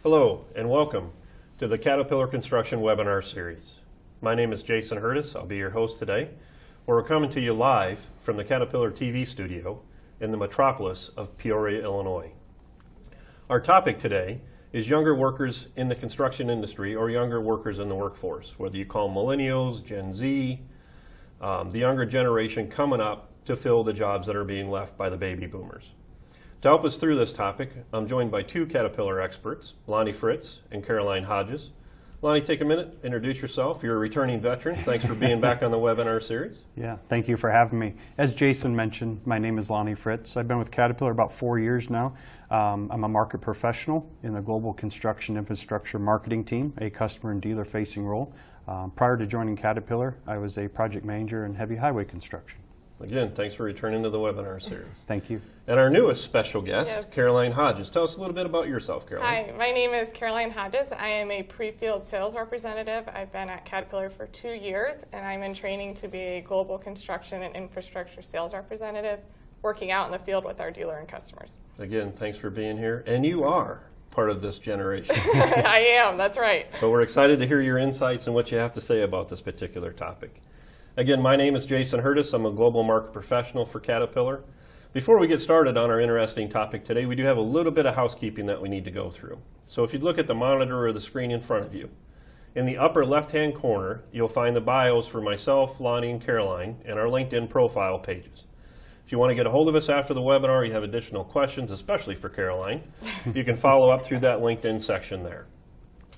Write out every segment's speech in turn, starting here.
Hello and welcome to the Caterpillar Construction webinar series. My name is Jason Hurtis. I'll be your host today. We're coming to you live from the Caterpillar TV studio in the metropolis of Peoria, Illinois. Our topic today is younger workers in the construction industry or younger workers in the workforce, whether you call them millennials, Gen Z, the younger generation coming up to fill the jobs that are being left by the baby boomers. To help us through this topic, I'm joined by two Caterpillar experts, Lonnie Fritz and Caroline Hodges. Lonnie, take a minute, introduce yourself. You're a returning veteran. Thanks for being back on the webinar series. Yeah, thank you for having me. As Jason mentioned, my name is Lonnie Fritz. I've been with Caterpillar about 4 years now. I'm a market professional in the global construction infrastructure marketing team, a customer and dealer facing role. Prior to joining Caterpillar, I was a project manager in heavy highway construction. Again, thanks for returning to the webinar series. Thank you. And our newest special guest, Yes. Caroline Hodges. Tell us a little bit about yourself, Caroline. Hi, my name is Caroline Hodges. I am a pre-field sales representative. I've been at Caterpillar for 2 years, and I'm in training to be a global construction and infrastructure sales representative, working out in the field with our dealer and customers. Again, thanks for being here. And you are part of this generation. I am, that's right. So we're excited to hear your insights and what you have to say about this particular topic. Again, my name is Jason Hurtis. I'm a global market professional for Caterpillar. Before we get started on our interesting topic today, we do have a little bit of housekeeping that we need to go through. So if you look at the monitor or the screen in front of you, in the upper left-hand corner, you'll find the bios for myself, Lonnie, and Caroline, and our LinkedIn profile pages. If you want to get a hold of us after the webinar, you have additional questions, especially for Caroline, you can follow up through that LinkedIn section there.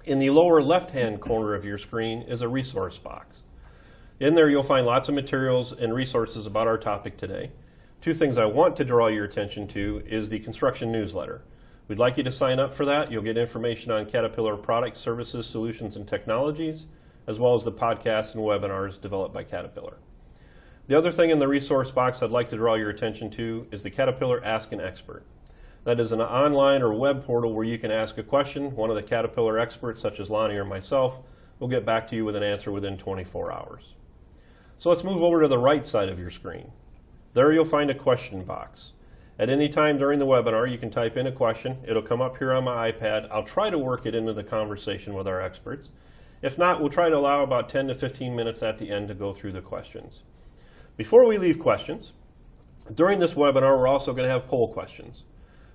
In the lower left-hand corner of your screen is a resource box. In there, you'll find lots of materials and resources about our topic today. Two things I want to draw your attention to is the construction newsletter. We'd like you to sign up for that. You'll get information on Caterpillar products, services, solutions, and technologies, as well as the podcasts and webinars developed by Caterpillar. The other thing in the resource box I'd like to draw your attention to is the Caterpillar Ask an Expert. That is an online or web portal where you can ask a question. One of the Caterpillar experts, such as Lonnie or myself, will get back to you with an answer within 24 hours. So let's move over to the right side of your screen. There you'll find a question box. At any time during the webinar, you can type in a question. It'll come up here on my iPad. I'll try to work it into the conversation with our experts. If not, we'll try to allow about 10 to 15 minutes at the end to go through the questions. Before we leave questions, during this webinar, we're also going to have poll questions.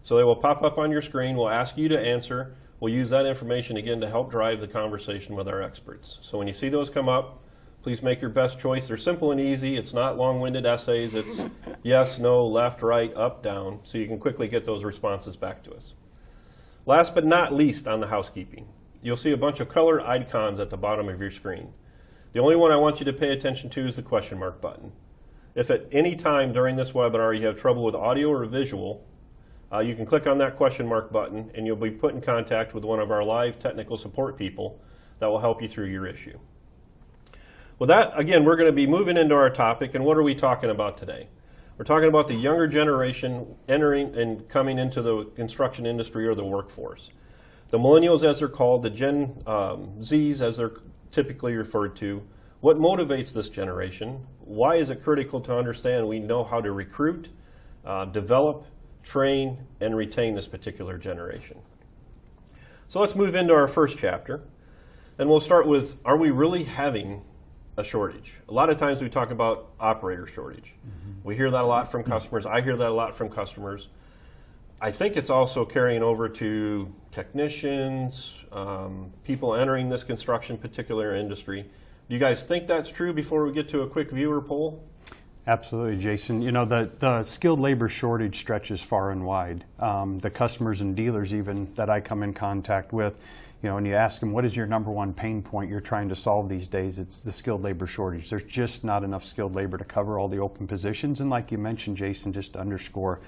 So they will pop up on your screen. We'll ask you to answer. We'll use that information again to help drive the conversation with our experts. So when you see those come up, please make your best choice. They're simple and easy. It's not long-winded essays. It's yes, no, left, right, up, down, so you can quickly get those responses back to us. Last but not least on the housekeeping, you'll see a bunch of colored icons at the bottom of your screen. The only one I want you to pay attention to is the question mark button. If at any time during this webinar you have trouble with audio or visual, you can click on that question mark button and you'll be put in contact with one of our live technical support people that will help you through your issue. With that, again, we're going to be moving into our topic, and what are we talking about today? We're talking about the younger generation entering and coming into the construction industry or the workforce. The millennials, as they're called, the Gen Zs, as they're typically referred to. What motivates this generation? Why is it critical to understand we know how to recruit, develop, train, and retain this particular generation? So let's move into our first chapter, and we'll start with, are we really having a shortage? A lot of times we talk about operator shortage. We hear that a lot from customers. I hear that a lot from customers. I think it's also carrying over to technicians, people entering this construction particular industry. Do you guys think that's true before we get to a quick viewer poll? Absolutely, Jason. You know, the skilled labor shortage stretches far and wide. The customers and dealers even that I come in contact with, you know, and you ask them, what is your number one pain point you're trying to solve these days? It's the skilled labor shortage. There's just not enough skilled labor to cover all the open positions. And like you mentioned, Jason, just to underscore,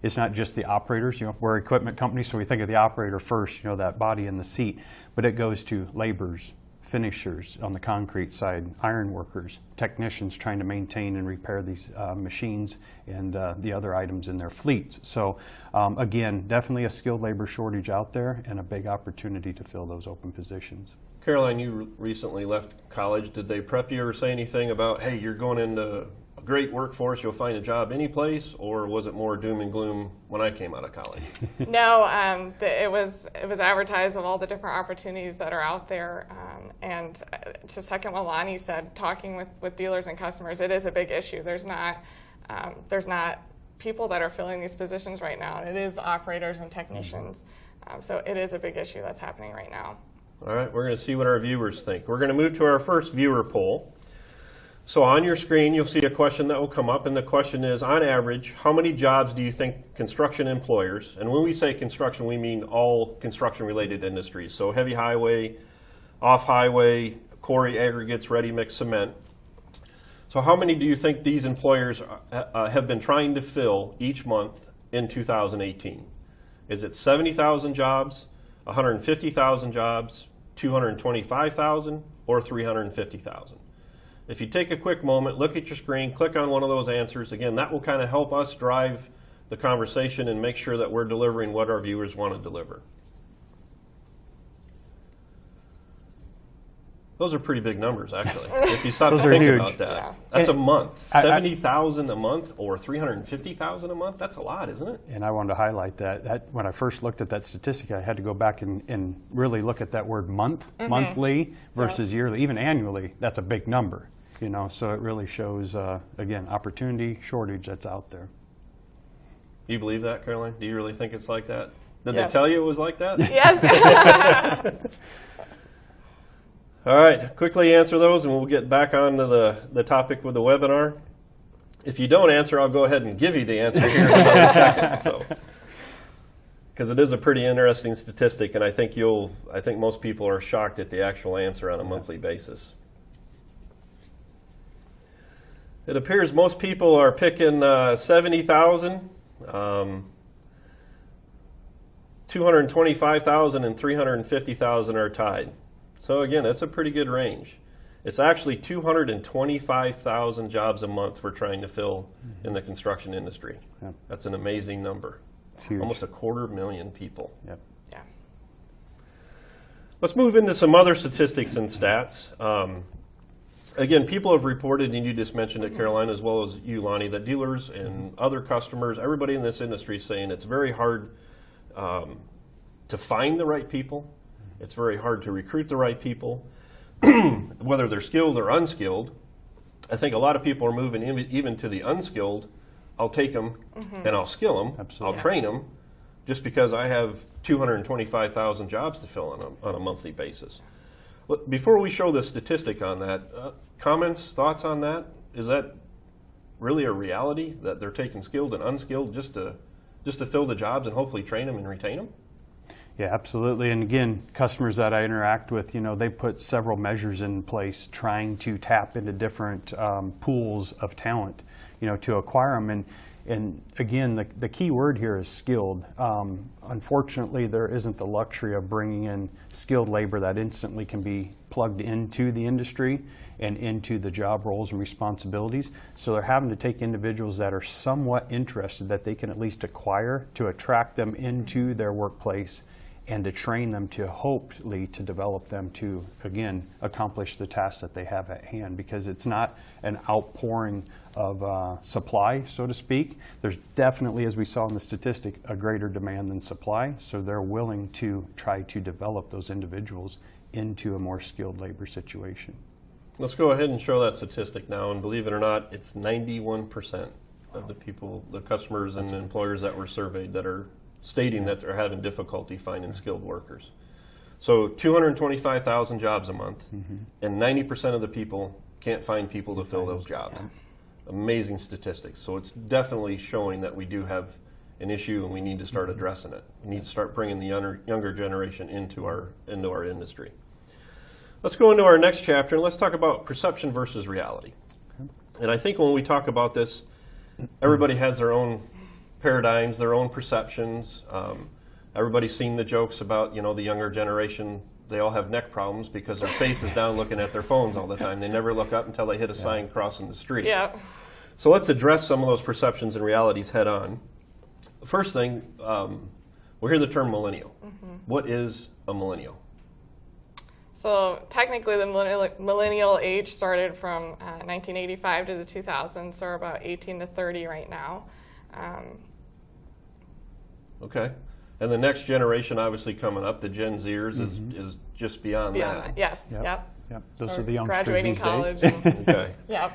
it's not just the operators. You know, we're an equipment company, so we think of the operator first, you know, that body in the seat. But it goes to laborers, finishers on the concrete side, iron workers, technicians trying to maintain and repair these machines and the other items in their fleets. So again, definitely a skilled labor shortage out there and a big opportunity to fill those open positions. Caroline, you recently left college. Did they prep you or say anything about, hey, you're going into a great workforce, you'll find a job any place, or was it more doom and gloom when I came out of college? No, it was advertised of all the different opportunities that are out there, and to second what Lonnie said, talking with dealers and customers, it is a big issue. There's not people that are filling these positions right now. It is operators and technicians, so it is a big issue that's happening right now. All right, we're going to see what our viewers think. We're going to move to our first viewer poll. So on your screen, you'll see a question that will come up, and the question is, on average, how many jobs do you think construction employers, and when we say construction, we mean all construction-related industries, so heavy highway, off-highway, quarry aggregates, ready-mix cement. So how many do you think these employers have been trying to fill each month in 2018? Is it 70,000 jobs, 150,000 jobs, 225,000, or 350,000? If you take a quick moment, look at your screen, click on one of those answers. Again, that will kind of help us drive the conversation and make sure that we're delivering what our viewers want to deliver. Those are pretty big numbers, actually, if you stop to think about that. Yeah. That's a month. 70,000 a month or 350,000 a month? That's a lot, isn't it? And I wanted to highlight that when I first looked at that statistic, I had to go back and really look at that word month, monthly versus yearly, even annually. That's a big number, you know. So it really shows, again, opportunity shortage that's out there. You believe that, Caroline? Do you really think it's like that? Did Yes. they tell you it was like that? Yes. All right, quickly answer those and we'll get back on to the topic with the webinar. If you don't answer, I'll go ahead and give you the answer here in another second. So, because it is a pretty interesting statistic, and I think most people are shocked at the actual answer on a monthly basis. It appears most people are picking 70,000, 225,000, and 350,000 are tied. So again, that's a pretty good range. It's actually 225,000 jobs a month we're trying to fill in the construction industry. Yep. That's an amazing number. It's huge. Almost 250,000 people. Yep. Yeah. Let's move into some other statistics and stats. Again, people have reported, and you just mentioned it, Caroline, as well as you, Lonnie, that dealers and other customers, everybody in this industry is saying it's very hard to find the right people. It's very hard to recruit the right people, whether they're skilled or unskilled. I think a lot of people are moving even to the unskilled. I'll take them and I'll skill them. Absolutely. I'll train them just because I have 225,000 jobs to fill on a monthly basis. Before we show the statistic on that, comments, thoughts on that? Is that really a reality that they're taking skilled and unskilled just to fill the jobs and hopefully train them and retain them? Yeah, absolutely. And again, customers that I interact with, you know, they put several measures in place trying to tap into different pools of talent, you know, to acquire them. And again, the key word here is skilled. Unfortunately, there isn't the luxury of bringing in skilled labor that instantly can be plugged into the industry and into the job roles and responsibilities. So they're having to take individuals that are somewhat interested that they can at least acquire to attract them into their workplace and to train them to hopefully to develop them to, again, accomplish the tasks that they have at hand, because it's not an outpouring of supply, so to speak. There's definitely, as we saw in the statistic, a greater demand than supply, so they're willing to try to develop those individuals into a more skilled labor situation. Let's go ahead and show that statistic now, and believe it or not, it's 91% of the people, the customers and employers that were surveyed that are stating that they're having difficulty finding skilled workers. So 225,000 jobs a month, and 90% of the people can't find people to fill those jobs. Amazing statistics. So it's definitely showing that we do have an issue and we need to start addressing it. We need to start bringing the younger generation into our industry. Let's go into our next chapter and let's talk about perception versus reality. And I think when we talk about this, everybody has their own paradigms, their own perceptions. Everybody's seen the jokes about, you know, the younger generation, they all have neck problems because their face is down looking at their phones all the time. They never look up until they hit a sign crossing the street. Yeah. So let's address some of those perceptions and realities head on. First thing, we'll hear the term millennial. What is a millennial? So technically the millennial age started from 1985 to the 2000s, so we're about 18 to 30 right now. Okay. And the next generation obviously coming up, the Gen Zers, is just beyond that. Yes, Yep. yep. Yep. Those So are the youngsters graduating these college. days. And, Okay. yep.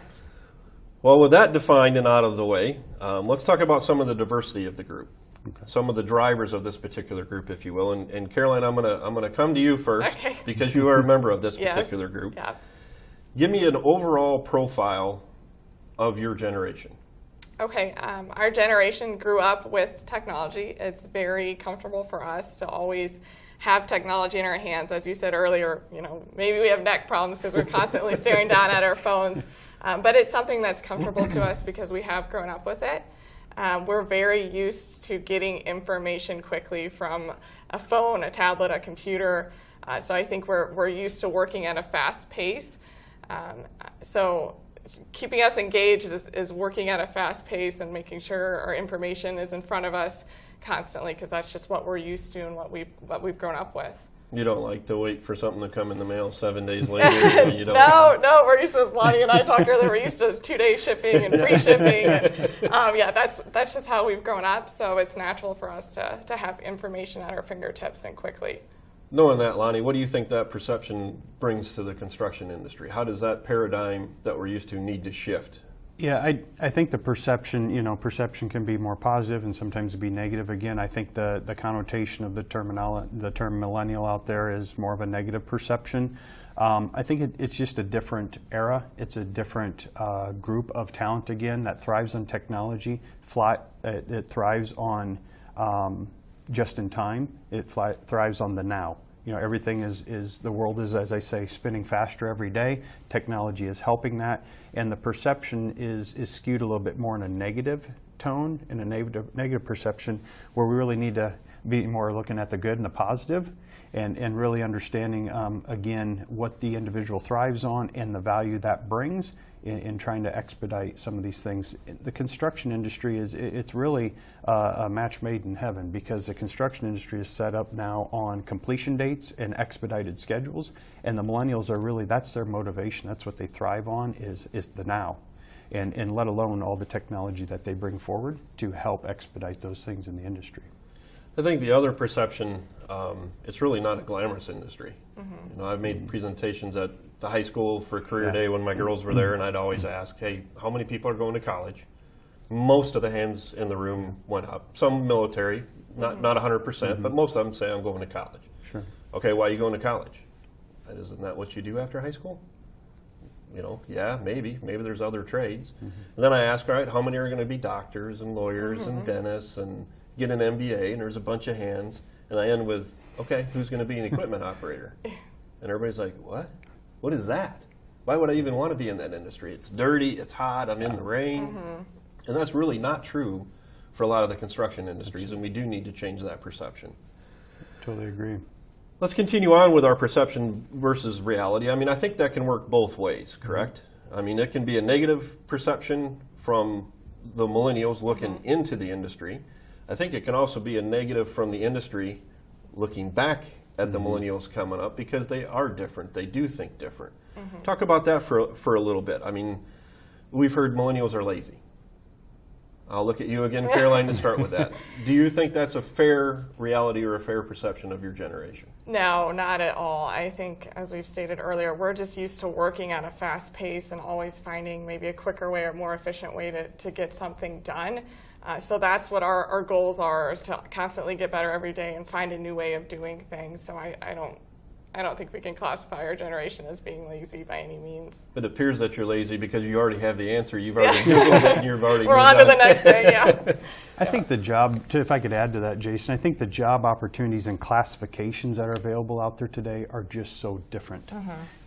Well, with that defined and out of the way, let's talk about some of the diversity of the group. Okay. Some of the drivers of this particular group, if you will. And Caroline, I'm gonna come to you first Okay. because you are a member of this Yes. particular group. Yep. Give me an overall profile of your generation. Okay, our generation grew up with technology. It's very comfortable for us to always have technology in our hands. As you said earlier, maybe we have neck problems because we're constantly staring down at our phones, but it's something that's comfortable to us because we have grown up with it. We're very used to getting information quickly from a phone, a tablet, a computer. So I think we're used to working at a fast pace. So keeping us engaged is working at a fast pace and making sure our information is in front of us constantly, because that's just what we're used to and what we've grown up with. You don't like to wait for something to come in the mail 7 days later? You don't. No, we're used to, as Lonnie and I talked earlier, we're used to 2-day shipping and free shipping. And, yeah, that's just how we've grown up. So it's natural for us to have information at our fingertips and quickly. Knowing that, Lonnie, what do you think that perception brings to the construction industry? How does that paradigm that we're used to need to shift? Yeah, I think the perception can be more positive and sometimes be negative. Again, I think the connotation of the term millennial out there is more of a negative perception. I think it's just a different era. It's a different group of talent, again, that thrives on technology. It thrives on just in time. It thrives on the now. Everything the world is, as I say, spinning faster every day. Technology is helping that, and the perception is skewed a little bit more in a negative tone, in a negative perception, where we really need to be more looking at the good and the positive, and really understanding, again, what the individual thrives on and the value that brings in trying to expedite some of these things. The construction industry it's really a match made in heaven, because the construction industry is set up now on completion dates and expedited schedules, and the millennials are really, that's their motivation. That's what they thrive on is the now, and let alone all the technology that they bring forward to help expedite those things in the industry. I think the other perception, it's really not a glamorous industry. I've made presentations at the high school for career day when my girls were there, and I'd always ask, hey, how many people are going to college? Most of the hands in the room went up. Some military, not 100%, but most of them say, I'm going to college. Sure. Okay, why are you going to college? Isn't that what you do after high school? Yeah, maybe there's other trades. And then I ask, all right, how many are going to be doctors and lawyers and dentists and get an MBA? And there's a bunch of hands. And I end with, okay, who's going to be an equipment operator? And everybody's like, what? What is that? Why would I even want to be in that industry? It's dirty, it's hot, I'm in the rain. And that's really not true for a lot of the construction industries, and we do need to change that perception. Totally agree. Let's continue on with our perception versus reality. I mean, I think that can work both ways, correct? I mean, it can be a negative perception from the millennials looking into the industry. I think it can also be a negative from the industry looking back at the millennials coming up, because they are different. They do think different. Talk about that for a little bit. I mean, we've heard millennials are lazy. I'll look at you again, Caroline, to start with that. Do you think that's a fair reality or a fair perception of your generation? No, not at all. I think, as we've stated earlier, we're just used to working at a fast pace and always finding maybe a quicker way or more efficient way to get something done. So that's what our goals are, is to constantly get better every day and find a new way of doing things. So I don't think we can classify our generation as being lazy by any means. It appears that you're lazy because you already have the answer. You've already Googled it and you've already We're on to the next thing, yeah. I think the job, if I could add to that, Jason, I think the job opportunities and classifications that are available out there today are just so different.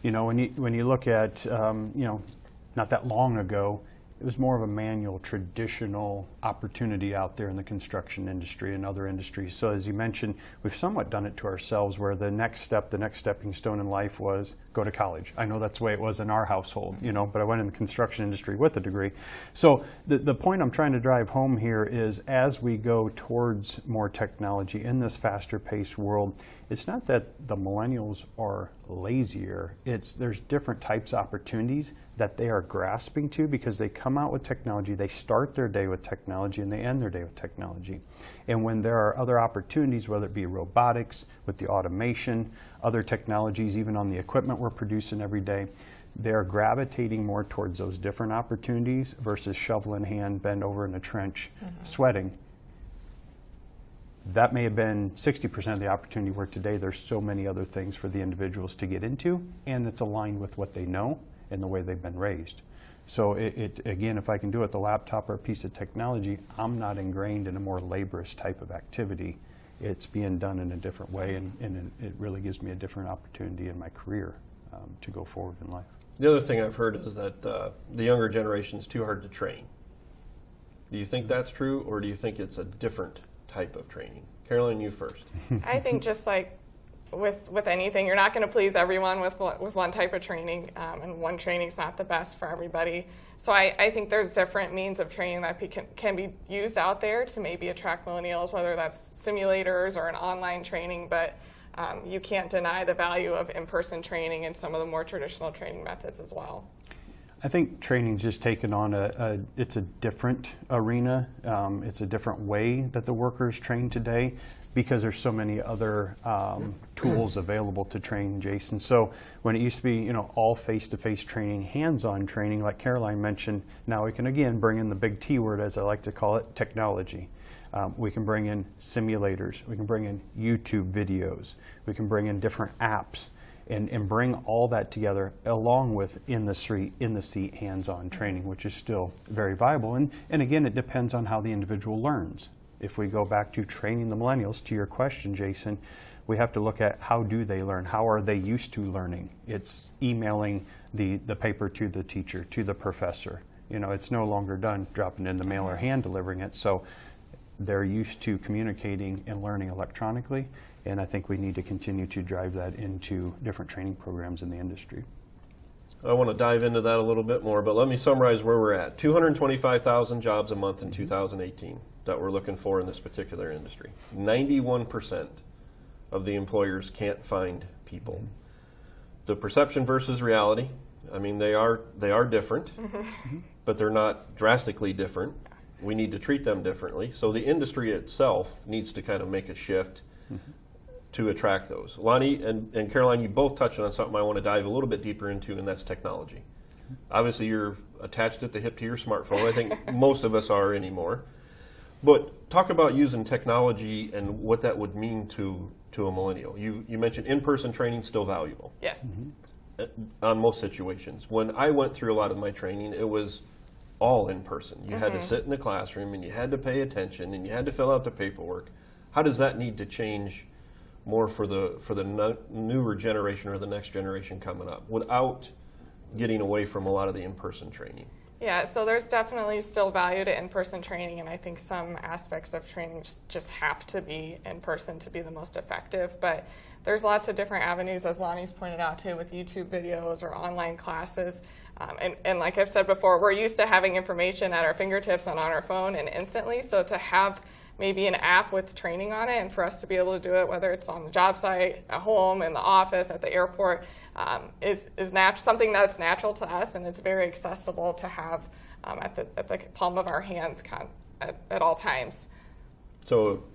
When you look at, not that long ago, it was more of a manual, traditional opportunity out there in the construction industry and other industries. So as you mentioned, we've somewhat done it to ourselves, where the next stepping stone in life was go to college. I know that's the way it was in our household, but I went in the construction industry with a degree. So the point I'm trying to drive home here is, as we go towards more technology in this faster paced world, it's not that the millennials are lazier. There's different types of opportunities that they are grasping to because they come out with technology, they start their day with technology, and they end their day with technology. And when there are other opportunities, whether it be robotics, with the automation, other technologies, even on the equipment we're producing every day, they're gravitating more towards those different opportunities versus shovel in hand, bend over in a trench, sweating. That may have been 60% of the opportunity, where today there's so many other things for the individuals to get into, and it's aligned with what they know and the way they've been raised. So again, if I can do it with a laptop or a piece of technology, I'm not ingrained in a more laborious type of activity. It's being done in a different way, and it really gives me a different opportunity in my career to go forward in life. The other thing I've heard is that the younger generation is too hard to train. Do you think that's true, or do you think it's a different type of training? Caroline, you first. I think just like with anything, you're not going to please everyone with one type of training, and one training's not the best for everybody. So I think there's different means of training that can be used out there to maybe attract millennials, whether that's simulators or an online training, but you can't deny the value of in-person training and some of the more traditional training methods as well. I think training's just taken on it's a different arena. It's a different way that the workers train today because there's so many other tools available to train, Jason. So when it used to be, all face-to-face training, hands-on training, like Caroline mentioned, now we can again bring in the big T word, as I like to call it, technology. We can bring in simulators. We can bring in YouTube videos. We can bring in different apps. And bring all that together along with in the seat hands-on training, which is still very viable. And again, it depends on how the individual learns. If we go back to training the millennials, to your question, Jason, we have to look at how do they learn? How are they used to learning? It's emailing the paper to the teacher, to the professor. It's no longer done dropping it in the mail or hand delivering it. So they're used to communicating and learning electronically. And I think we need to continue to drive that into different training programs in the industry. I want to dive into that a little bit more, but let me summarize where we're at. 225,000 jobs a month in 2018 that we're looking for in this particular industry. 91% of the employers can't find people. The perception versus reality, I mean, they are different, but they're not drastically different. We need to treat them differently. So the industry itself needs to kind of make a shift to attract those. Lonnie and Caroline, you both touched on something I want to dive a little bit deeper into, and that's technology. Obviously, you're attached at the hip to your smartphone. I think most of us are anymore. But talk about using technology and what that would mean to a millennial. You mentioned in-person training still valuable. Yes. On most situations. When I went through a lot of my training, it was all in person. You had to sit in the classroom, and you had to pay attention, and you had to fill out the paperwork. How does that need to change more for the newer generation or the next generation coming up without getting away from a lot of the in-person training? Yeah, so there's definitely still value to in-person training, and I think some aspects of training just have to be in person to be the most effective. But there's lots of different avenues, as Lonnie's pointed out too, with YouTube videos or online classes. And like I've said before, we're used to having information at our fingertips and on our phone and instantly. So to have maybe an app with training on it, and for us to be able to do it, whether it's on the job site, at home, in the office, at the airport, is something that's natural to us, and it's very accessible to have at the palm of our hands at all times. So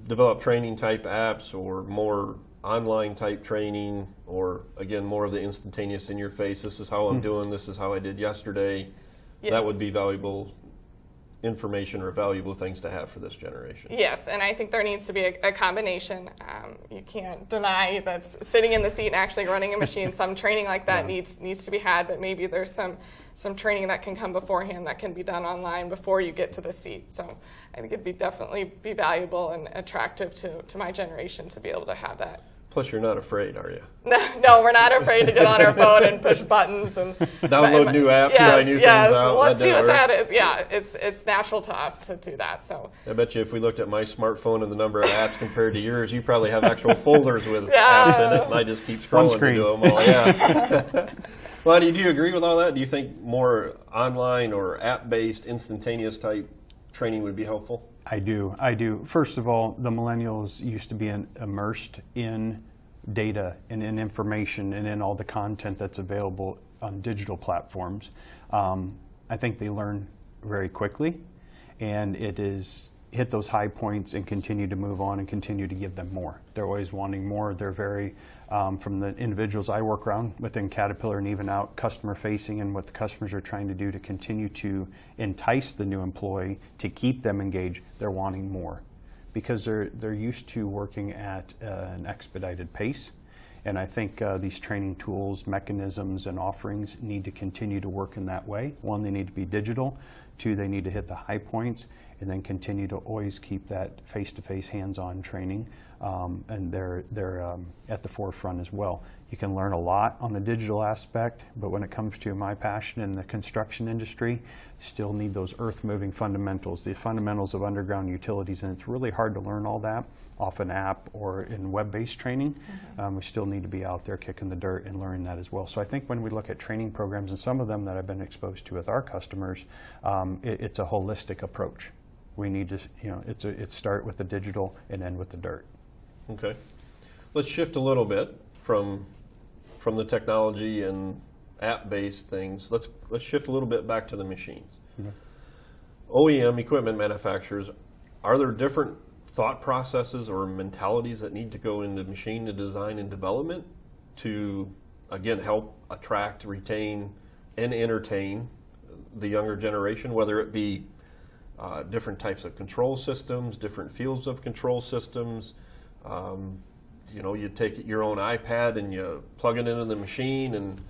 develop training type apps or more online type training, or again, more of the instantaneous in your face, this is how I'm doing, this is how I did yesterday. Yes. That would be valuable information or valuable things to have for this generation. Yes, and I think there needs to be a combination. You can't deny that sitting in the seat and actually running a machine, some training like that needs to be had, but maybe there's some training that can come beforehand that can be done online before you get to the seat. So I think it'd definitely be valuable and attractive to my generation to be able to have that. Plus, you're not afraid, are you? No, we're not afraid to get on our phone and push buttons and download new apps, try new things out. Let's see what that is. Yeah, it's natural to us to do that. So I bet you if we looked at my smartphone and the number of apps compared to yours, you probably have actual folders with apps in it, and I just keep scrolling to do them all. Yeah. Lonnie, do you agree with all that? Do you think more online or app-based, instantaneous type training would be helpful? I do. First of all, the millennials used to be immersed in data and in information and in all the content that's available on digital platforms, I think they learn very quickly, and it is hit those high points and continue to move on and continue to give them more. They're always wanting more. They're very, from the individuals I work around within Caterpillar and even out customer facing, and what the customers are trying to do to continue to entice the new employee to keep them engaged, they're wanting more because they're used to working at an expedited pace. And I think these training tools, mechanisms, and offerings need to continue to work in that way. One, they need to be digital. Two, they need to hit the high points, and then continue to always keep that face-to-face, hands-on training, and they're at the forefront as well. You can learn a lot on the digital aspect, but when it comes to my passion in the construction industry, you still need those earth-moving fundamentals, the fundamentals of underground utilities, and it's really hard to learn all that off an app or in web-based training. We still need to be out there kicking the dirt and learning that as well. So I think when we look at training programs, and some of them that I've been exposed to with our customers, it's a holistic approach. We need to, it's start with the digital and end with the dirt. Okay. Let's shift a little bit from the technology and app-based things. Let's shift a little bit back to the machines. OEM equipment manufacturers, are there different thought processes or mentalities that need to go into machine design and development to, again, help attract, retain, and entertain the younger generation, whether it be different types of control systems, different fields of control systems? You take your own iPad and you plug it into the machine, and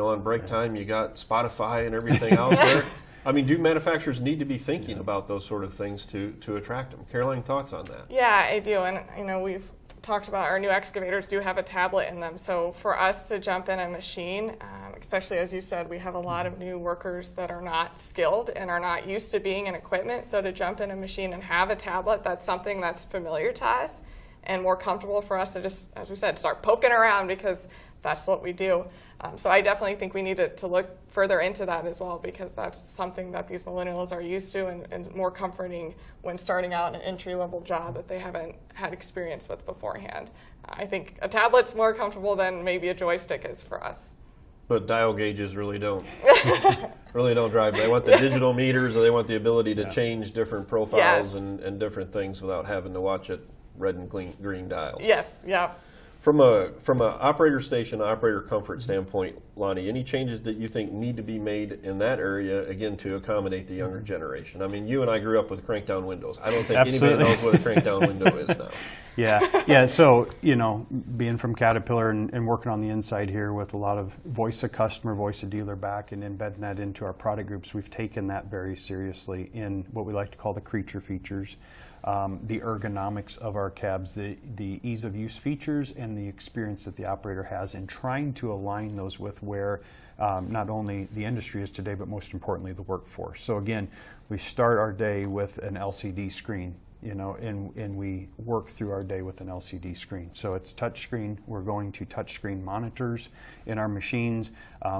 on break time you got Spotify and everything else there. I mean, do manufacturers need to be thinking about those sort of things to attract them? Caroline, thoughts on that? Yeah, I do. And we've talked about our new excavators do have a tablet in them. So for us to jump in a machine, especially as you said, we have a lot of new workers that are not skilled and are not used to being in equipment. So to jump in a machine and have a tablet, that's something that's familiar to us and more comfortable for us to just, as we said, start poking around because that's what we do. So I definitely think we need to look further into that as well, because that's something that these millennials are used to and more comforting when starting out an entry-level job that they haven't had experience with beforehand. I think a tablet's more comfortable than maybe a joystick is for us. But dial gauges really don't drive. They want the digital meters, or they want the ability to change different profiles and different things without having to watch it red and green dials. Yes, yeah. From a operator station, operator comfort standpoint, Lonnie, any changes that you think need to be made in that area, again, to accommodate the younger generation? I mean, you and I grew up with crank-down windows. I don't think anybody knows what a crank-down window is now. Yeah. So, being from Caterpillar and working on the inside here with a lot of voice of customer, voice of dealer back, and embedding that into our product groups, we've taken that very seriously in what we like to call the creature features. The ergonomics of our cabs, the ease of use features, and the experience that the operator has, in trying to align those with where not only the industry is today, but most importantly the workforce. So again, we start our day with an LCD screen, and we work through our day with an LCD screen. So it's touchscreen. We're going to touchscreen monitors in our machines,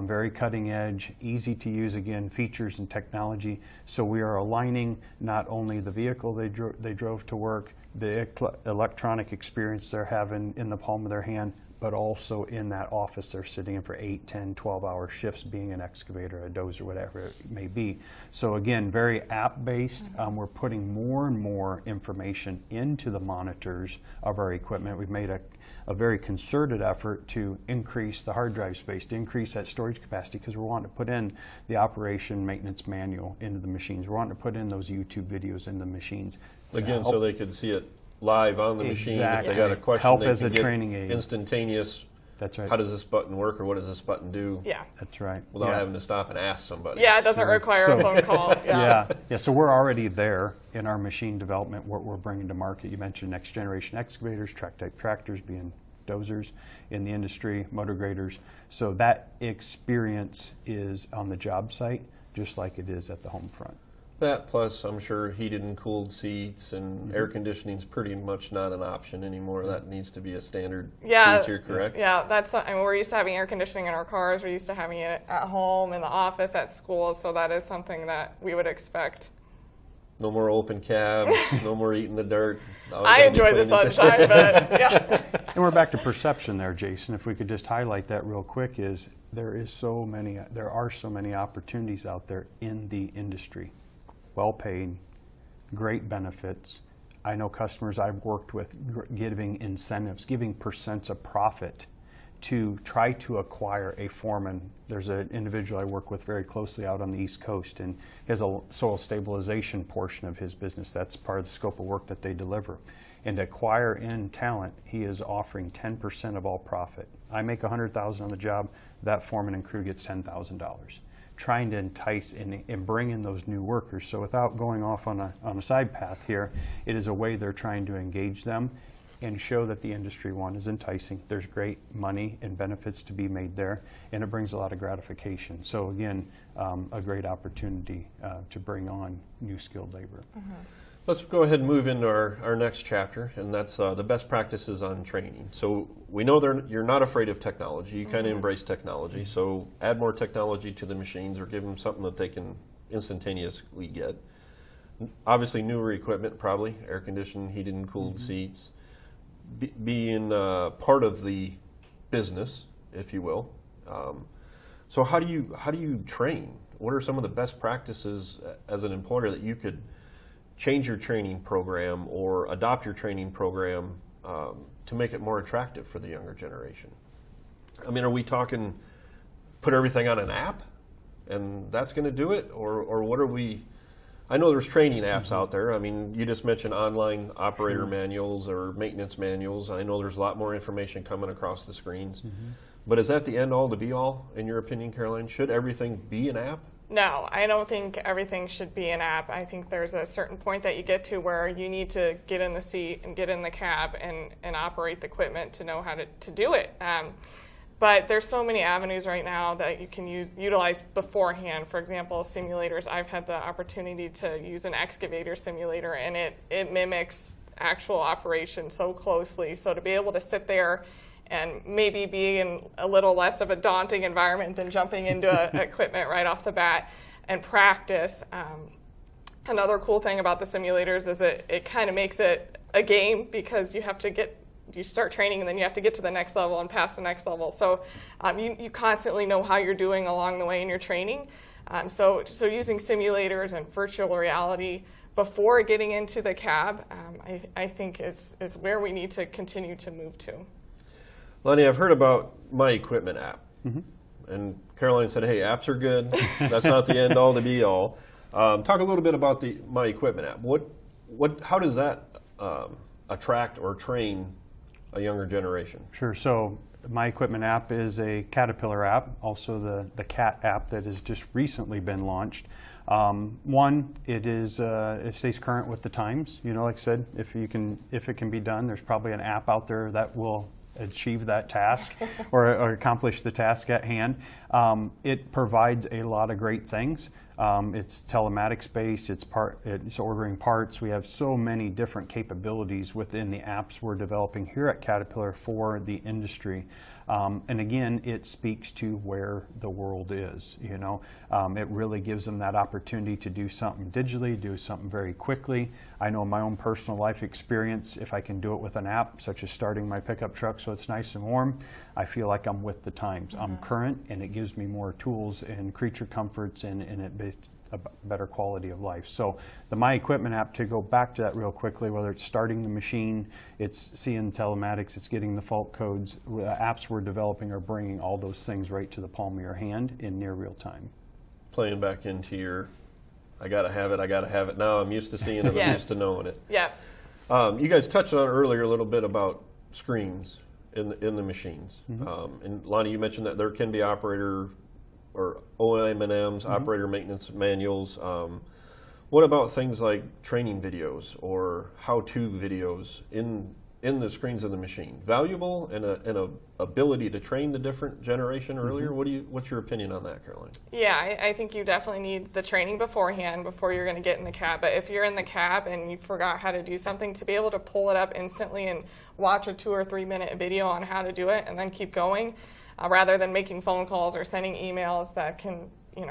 very cutting edge, easy to use, again, features and technology. So we are aligning not only the vehicle they drove to work, the electronic experience they're having in the palm of their hand, but also in that office they're sitting in for 8, 10, 12-hour shifts, being an excavator, a dozer, whatever it may be. So again, very app-based. We're putting more and more information into the monitors of our equipment. We've made a very concerted effort to increase the hard drive space, to increase that storage capacity, because we're wanting to put in the operation maintenance manual into the machines. We're wanting to put in those YouTube videos in the machines. Again, so they could see it live on the machine. If they got a question, help they as can a get training aid. Instantaneous. That's right. How does this button work, or what does this button do? Yeah. That's right. Without having to stop and ask somebody. Yeah, it doesn't require a phone call. Yeah. So we're already there in our machine development, what we're bringing to market. You mentioned next generation excavators, track-type tractors being dozers in the industry, motor graders. So that experience is on the job site, just like it is at the home front. That plus, I'm sure, heated and cooled seats and air conditioning is pretty much not an option anymore. That needs to be a standard feature, correct? Yeah, we're used to having air conditioning in our cars. We're used to having it at home, in the office, at school. So that is something that we would expect. No more open cab, no more eating the dirt. I enjoy the sunshine, but yeah. And we're back to perception there, Jason. If we could just highlight that real quick, is there are so many opportunities out there in the industry. Well paid, great benefits. I know customers I've worked with giving incentives, giving percents of profit to try to acquire a foreman. There's an individual I work with very closely out on the East Coast, and he has a soil stabilization portion of his business. That's part of the scope of work that they deliver. And to acquire in talent, he is offering 10% of all profit. I make $100,000 on the job, that foreman and crew gets $10,000. Trying to entice and bring in those new workers. So without going off on a side path here, it is a way they're trying to engage them and show that the industry, one, is enticing. There's great money and benefits to be made there, and it brings a lot of gratification. So again, a great opportunity to bring on new skilled labor. Mm-hmm. Let's go ahead and move into our next chapter, and that's the best practices on training. So we know you're not afraid of technology. You kind of embrace technology. So add more technology to the machines or give them something that they can instantaneously get. Obviously newer equipment, probably, air conditioned, heated and cooled seats. Being part of the business, if you will. So how do you train? What are some of the best practices as an employer that you could change your training program or adopt your training program to make it more attractive for the younger generation? I mean, are we talking put everything on an app and that's going to do it, or what are we? I know there's training apps out there. I mean, you just mentioned online operator manuals or maintenance manuals. I know there's a lot more information coming across the screens. But is that the end all to be all, in your opinion, Caroline? Should everything be an app? No, I don't think everything should be an app. I think there's a certain point that you get to where you need to get in the seat and get in the cab and operate the equipment to know how to do it. But there's so many avenues right now that you can utilize beforehand. For example, simulators. I've had the opportunity to use an excavator simulator, and it mimics actual operation so closely. So to be able to sit there and maybe be in a little less of a daunting environment than jumping into equipment right off the bat and practice. Another cool thing about the simulators is it kind of makes it a game, because you start training and then you have to get to the next level and pass the next level. So you constantly know how you're doing along the way in your training. So using simulators and virtual reality before getting into the cab, I think is where we need to continue to move to. Lonnie, I've heard about My Equipment app. And Caroline said, hey, apps are good. That's not the end all to be all. Talk a little bit about the My Equipment app. How does that attract or train a younger generation? Sure. So My Equipment app is a Caterpillar app, also the CAT app that has just recently been launched. One, it stays current with the times. You know, like I said, if it can be done, there's probably an app out there that will achieve that task or accomplish the task at hand. It provides a lot of great things. It's telematics based, it's ordering parts. We have so many different capabilities within the apps we're developing here at Caterpillar for the industry. And again, it speaks to where the world is. You know, it really gives them that opportunity to do something digitally, do something very quickly. I know in my own personal life experience, if I can do it with an app, such as starting my pickup truck so it's nice and warm, I feel like I'm with the times. I'm current, and it gives me more tools and creature comforts and a better quality of life. So the My Equipment app, to go back to that real quickly, whether it's starting the machine, it's seeing telematics, it's getting the fault codes, the apps we're developing are bringing all those things right to the palm of your hand in near real time. Playing back into your, I gotta have it now. I'm used to seeing it, Yes. I'm used to knowing it. Yeah. You guys touched on earlier a little bit about screens in the machines. And Lonnie, you mentioned that there can be operator or OM&Ms, operator maintenance manuals. What about things like training videos or how-to videos in the screens of the machine? Valuable and a ability to train the different generation earlier? What's your opinion on that, Caroline? Yeah, I think you definitely need the training beforehand before you're going to get in the cab. But if you're in the cab and you forgot how to do something, to be able to pull it up instantly and watch a 2 or 3 minute video on how to do it and then keep going, rather than making phone calls or sending emails that can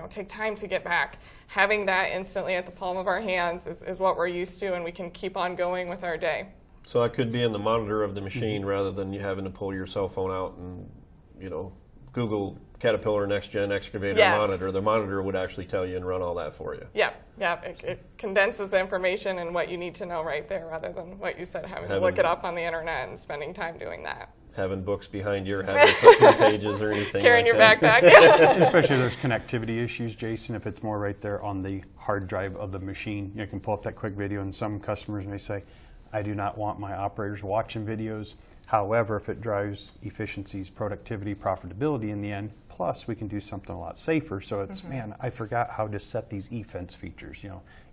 take time to get back. Having that instantly at the palm of our hands is what we're used to, and we can keep on going with our day. So that could be in the monitor of the machine rather than you having to pull your cell phone out and, Google Caterpillar Next Gen Excavator Yes. monitor. The monitor would actually tell you and run all that for you. Yeah. It condenses the information and what you need to know right there, rather than what you said, having to look it up on the internet and spending time doing that. Having books behind your having some pages or anything. Carrying like your that. backpack. Especially if there's connectivity issues, Jason, if it's more right there on the hard drive of the machine. You can pull up that quick video, and some customers may say, I do not want my operators watching videos. However, if it drives efficiencies, productivity, profitability in the end, plus we can do something a lot safer. So it's, man, I forgot how to set these e-fence features,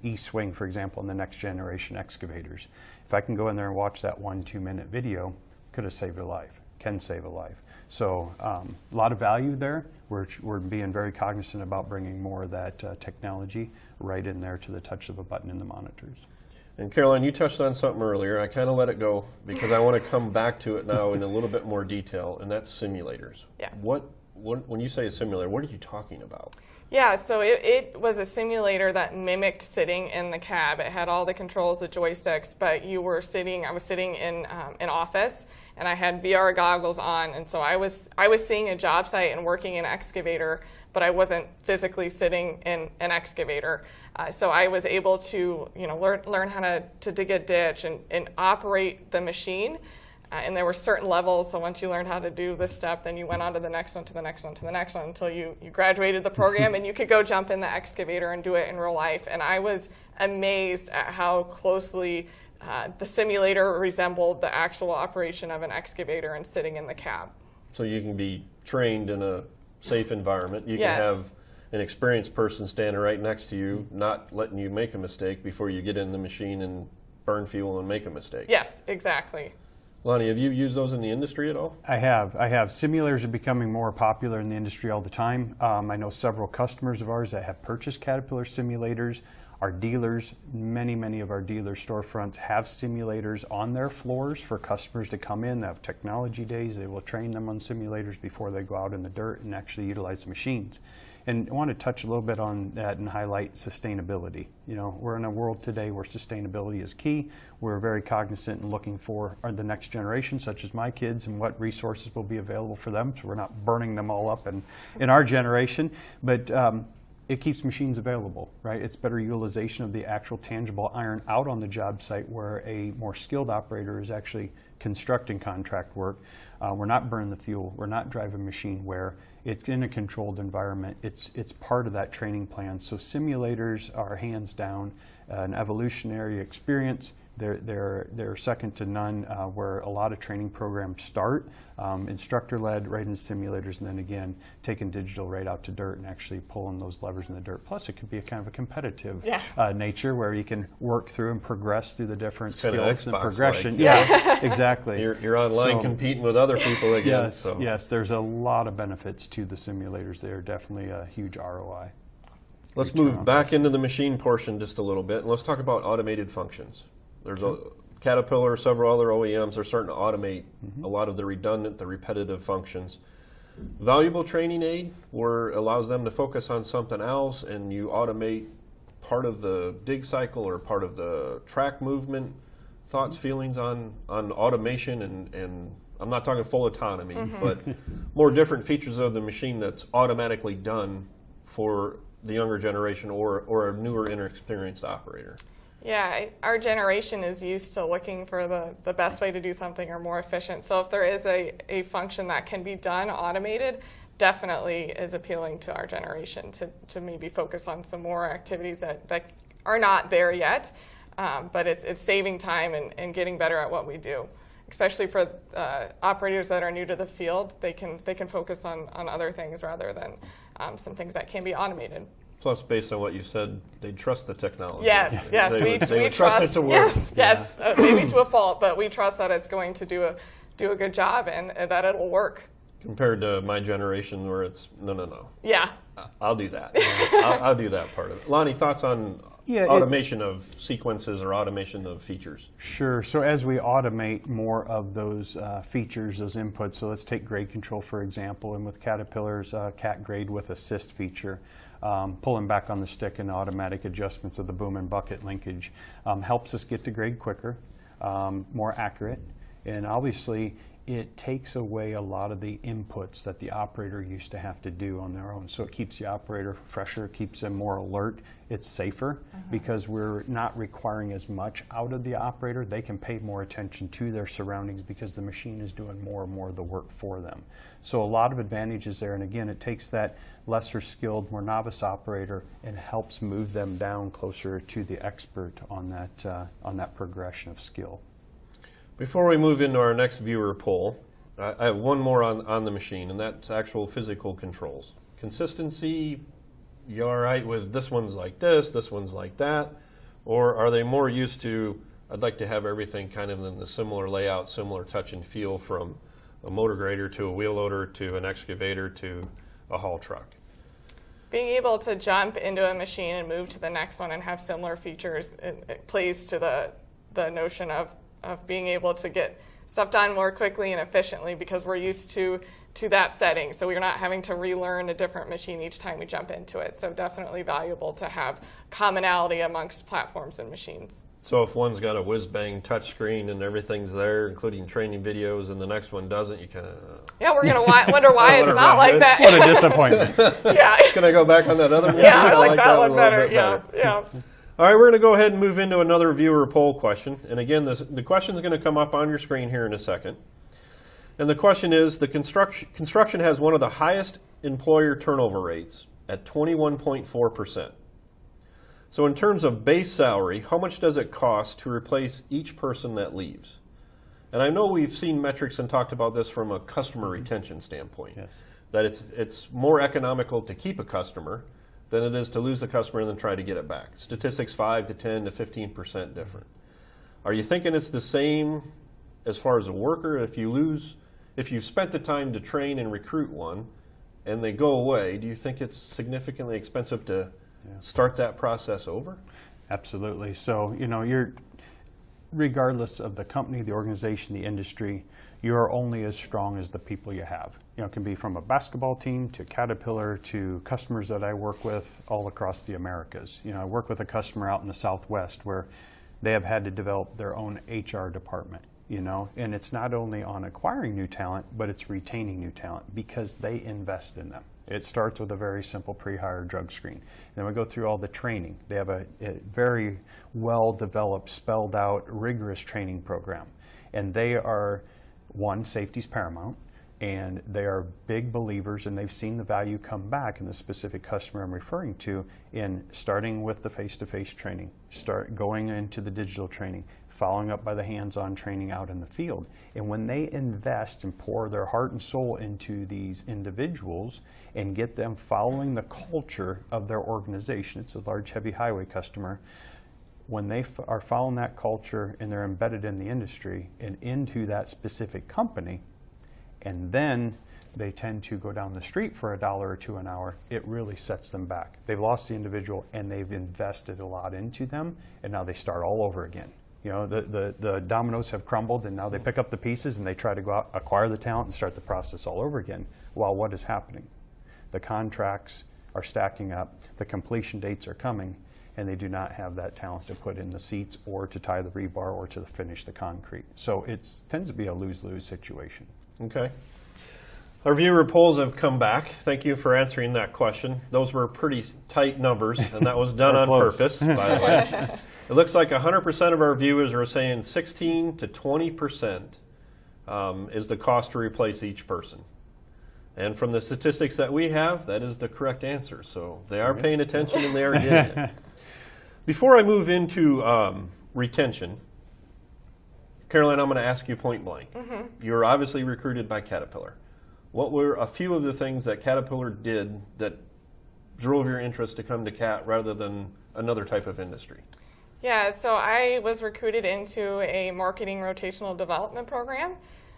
e-swing, for example, in the next generation excavators. If I can go in there and watch that 1-2 minute video, could have saved a life, can save a life. So a lot of value there. We're being very cognizant about bringing more of that technology right in there to the touch of a button in the monitors. And Caroline, you touched on something earlier. I kind of let it go because I want to come back to it now in a little bit more detail, and that's simulators. Yeah. When you say a simulator, what are you talking about? Yeah, so it was a simulator that mimicked sitting in the cab. It had all the controls, the joysticks, but I was sitting in an office, and I had VR goggles on, and so I was seeing a job site and working in an excavator, but I wasn't physically sitting in an excavator. So I was able to learn how to dig a ditch and operate the machine. And there were certain levels, so once you learned how to do this step, then you went on to the next one, to the next one, to the next one, until you graduated the program and you could go jump in the excavator and do it in real life. And I was amazed at how closely the simulator resembled the actual operation of an excavator and sitting in the cab. So you can be trained in a safe environment. You Yes. can have an experienced person standing right next to you, not letting you make a mistake before you get in the machine and burn fuel and make a mistake. Yes, exactly. Lonnie, have you used those in the industry at all? I have. Simulators are becoming more popular in the industry all the time. I know several customers of ours that have purchased Caterpillar simulators. Our dealers, many of our dealer storefronts have simulators on their floors for customers to come in. They have technology days. They will train them on simulators before they go out in the dirt and actually utilize the machines. And I want to touch a little bit on that and highlight sustainability. We're in a world today where sustainability is key. We're very cognizant and looking for the next generation, such as my kids, and what resources will be available for them. So we're not burning them all up in our generation. But it keeps machines available, right? It's better utilization of the actual tangible iron out on the job site where a more skilled operator is actually constructing contract work. We're not burning the fuel. We're not driving machine wear. It's in a controlled environment. It's part of that training plan. So simulators are hands down an evolutionary experience. They're second to none where a lot of training programs start, instructor-led right in simulators, and then again taking digital right out to dirt and actually pulling those levers in the dirt. Plus it could be a kind of a competitive nature where you can work through and progress through the different skills and progression. Yeah, exactly. You're online competing with other people again. Yes, there's a lot of benefits to the simulators. They are definitely a huge ROI. Let's move back into the machine portion just a little bit, and let's talk about automated functions. There's a Caterpillar, several other OEMs are starting to automate a lot of the redundant, the repetitive functions. Valuable training aid where it allows them to focus on something else, and you automate part of the dig cycle or part of the track movement. Thoughts, feelings on automation, and I'm not talking full autonomy, but more different features of the machine that's automatically done for the younger generation or a newer, inexperienced operator. Yeah, our generation is used to looking for the best way to do something or more efficient. So if there is a function that can be done automated, definitely is appealing to our generation to maybe focus on some more activities that are not there yet. But it's saving time and getting better at what we do. Especially for operators that are new to the field, they can focus on other things rather than some things that can be automated. Plus, based on what you said, they trust the technology. Yes, we trust it to work. Yes, maybe to a fault, but we trust that it's going to do a good job and that it will work. Compared to my generation where it's, no. Yeah. I'll do that. I'll do that part of it. Lonnie, thoughts on automation of sequences or automation of features? Sure. So as we automate more of those features, those inputs, so let's take grade control, for example, and with Caterpillar's Cat Grade with Assist feature. pulling back on the stick and automatic adjustments of the boom and bucket linkage helps us get to grade quicker, more accurate, and obviously it takes away a lot of the inputs that the operator used to have to do on their own. So it keeps the operator fresher, keeps them more alert. It's safer because we're not requiring as much out of the operator. They can pay more attention to their surroundings because the machine is doing more and more of the work for them. So a lot of advantages there, and again, it takes that lesser skilled, more novice operator and helps move them down closer to the expert on that progression of skill. Before we move into our next viewer poll, I have one more on the machine, and that's actual physical controls. Consistency, you all right with this one's like this one's like that? Or are they more used to, I'd like to have everything kind of in the similar layout, similar touch and feel from a motor grader to a wheel loader to an excavator to a haul truck? Being able to jump into a machine and move to the next one and have similar features, it plays to the notion of being able to get stuff done more quickly and efficiently because we're used to that setting. So we're not having to relearn a different machine each time we jump into it. So definitely valuable to have commonality amongst platforms and machines. So if one's got a whiz-bang touchscreen and everything's there, including training videos, and the next one doesn't, you kind of... Yeah, we're going to wonder why it's not like that. What a disappointment. Yeah. Can I go back on that other machine? Yeah, I like that one a little better. bit Yeah. All right, we're going to go ahead and move into another viewer poll question. And again, the question is going to come up on your screen here in a second. And the question is, the construction has one of the highest employer turnover rates at 21.4%. So in terms of base salary, how much does it cost to replace each person that leaves? And I know we've seen metrics and talked about this from a customer retention standpoint, Yes. that it's more economical to keep a customer than it is to lose the customer and then try to get it back. Statistics 5 to 10 to 15% different. Are you thinking it's the same as far as a worker? If you've spent the time to train and recruit one and they go away, do you think it's significantly expensive to start that process over? Absolutely. So, you're, regardless of the company, the organization, the industry, you're only as strong as the people you have. It can be from a basketball team to Caterpillar to customers that I work with all across the Americas. I work with a customer out in the Southwest where they have had to develop their own HR department, and it's not only on acquiring new talent, but it's retaining new talent because they invest in them. It starts with a very simple pre-hire drug screen. Then we go through all the training. They have a very well-developed, spelled out, rigorous training program. And they are, one, safety's paramount, and they are big believers, and they've seen the value come back in the specific customer I'm referring to in starting with the face-to-face training, start going into the digital training, following up by the hands-on training out in the field. And when they invest and pour their heart and soul into these individuals and get them following the culture of their organization, it's a large, heavy highway customer, when they are following that culture and they're embedded in the industry and into that specific company, and then they tend to go down the street for $1 or $2 an hour, it really sets them back. They've lost the individual and they've invested a lot into them, and now they start all over again. The dominoes have crumbled, and now they pick up the pieces and they try to go out, acquire the talent, and start the process all over again. While what is happening? The contracts are stacking up, the completion dates are coming, and they do not have that talent to put in the seats or to tie the rebar or to finish the concrete. So it tends to be a lose-lose situation. Okay. Our viewer polls have come back. Thank you for answering that question. Those were pretty tight numbers, and that was done on purpose, by the way. It looks like 100% of our viewers are saying 16 to 20% is the cost to replace each person. And from the statistics that we have, that is the correct answer. So they are paying attention and they are getting it. Before I move into retention, Caroline, I'm going to ask you point blank. You were obviously recruited by Caterpillar. What were a few of the things that Caterpillar did that drove your interest to come to CAT rather than another type of industry? Yeah, so I was recruited into a marketing rotational development program.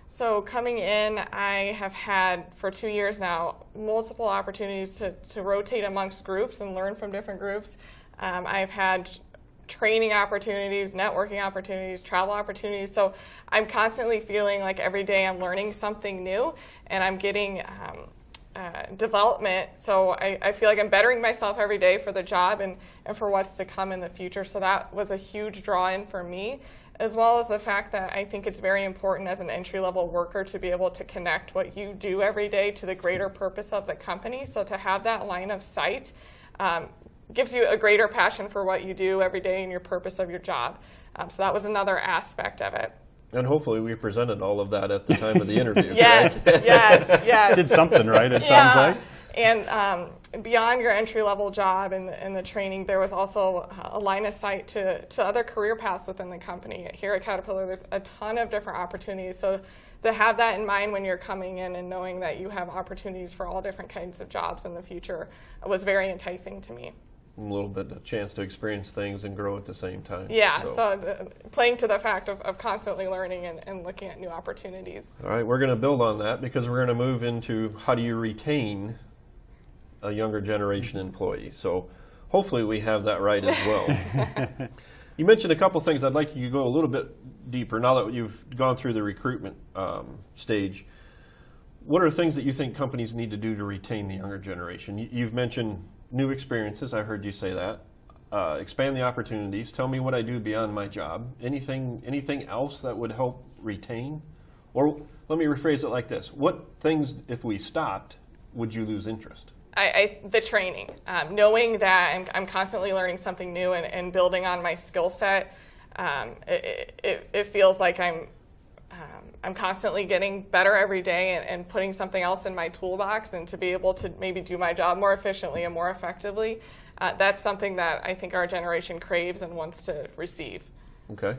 So coming in, I have had, for 2 years now, multiple opportunities to rotate amongst groups and learn from different groups. I've had training opportunities, networking opportunities, travel opportunities. So I'm constantly feeling like every day I'm learning something new, and I'm getting development. So I feel like I'm bettering myself every day for the job and for what's to come in the future. So that was a huge draw-in for me, as well as the fact that I think it's very important as an entry-level worker to be able to connect what you do every day to the greater purpose of the company. So to have that line of sight gives you a greater passion for what you do every day and your purpose of your job. So that was another aspect of it. And hopefully we presented all of that at the time of the interview. Yes, right? yes. Did something right, it sounds like. And beyond your entry-level job and the training, there was also a line of sight to other career paths within the company. Here at Caterpillar, there's a ton of different opportunities. So to have that in mind when you're coming in and knowing that you have opportunities for all different kinds of jobs in the future was very enticing to me. A little bit of chance to experience things and grow at the same time. Yeah, so playing to the fact of constantly learning and looking at new opportunities. All right, we're going to build on that because we're going to move into how do you retain a younger generation employee. So hopefully we have that right as well. You mentioned a couple things. I'd like you to go a little bit deeper now that you've gone through the recruitment stage. What are things that you think companies need to do to retain the younger generation? You've mentioned new experiences. I heard you say that. Expand the opportunities. Tell me what I do beyond my job. Anything else that would help retain? Or let me rephrase it like this. What things, if we stopped, would you lose interest? The training, knowing that I'm constantly learning something new and building on my skill set. It feels like I'm constantly getting better every day and putting something else in my toolbox, and to be able to maybe do my job more efficiently and more effectively. That's something that I think our generation craves and wants to receive. Okay.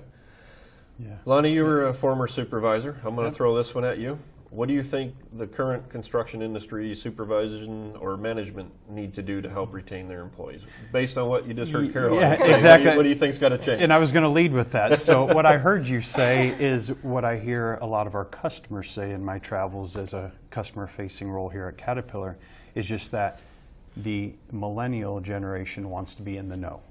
Yeah. Lonnie, you were a former supervisor. I'm going to throw this one at you. What do you think the current construction industry supervision or management need to do to help retain their employees? Based on what you just heard Caroline say, exactly. What do you think's got to change? And I was going to lead with that. So what I heard you say is what I hear a lot of our customers say in my travels as a customer-facing role here at Caterpillar, is just that the millennial generation wants to be in the know.